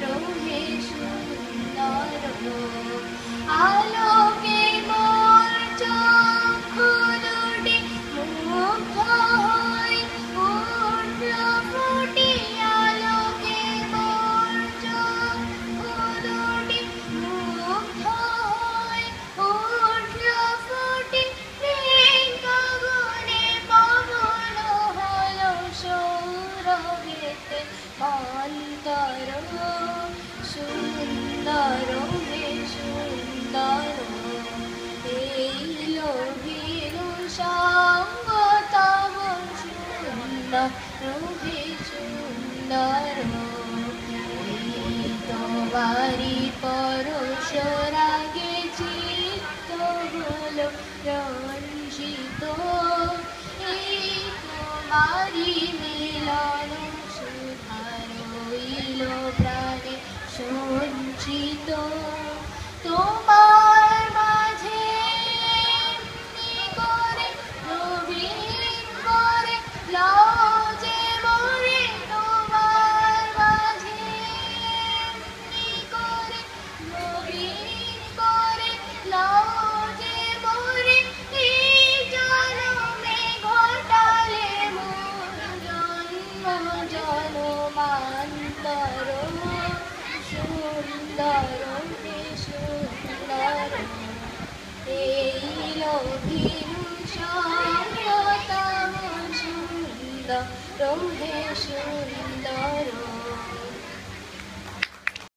রোহে সুন্দর আলোকে মোর চক্ষু দুটি মুগ্ধ হই উঠল ফুটি আলোকে মোর চক্ষু দুটি মুগ্ধ হই উঠল ফুটি গগনে পবন হলো সৌরভেতে অন্তর সুন্দর হে সুন্দর এইলো ভিনু সঙ্গ তব সুন্দর হে সুন্দর তোমারি পরশ রাগে চিত্ত হলো রঞ্জিত এই তোমারি মিলন সুধারইল প্রাণে সঞ্চিত তোমার মাঝে এমনি করে নবীন করে লাও যে মোরে তোমার মাঝে এমনি করে নবীন করে লাও যে মোরে এই জনমে ঘটালে মোর জন্ম জনমান্তর সুন্দর হে সুন্দর এইলো ভিনু সঙ্গ তব সুন্দর হে সুন্দর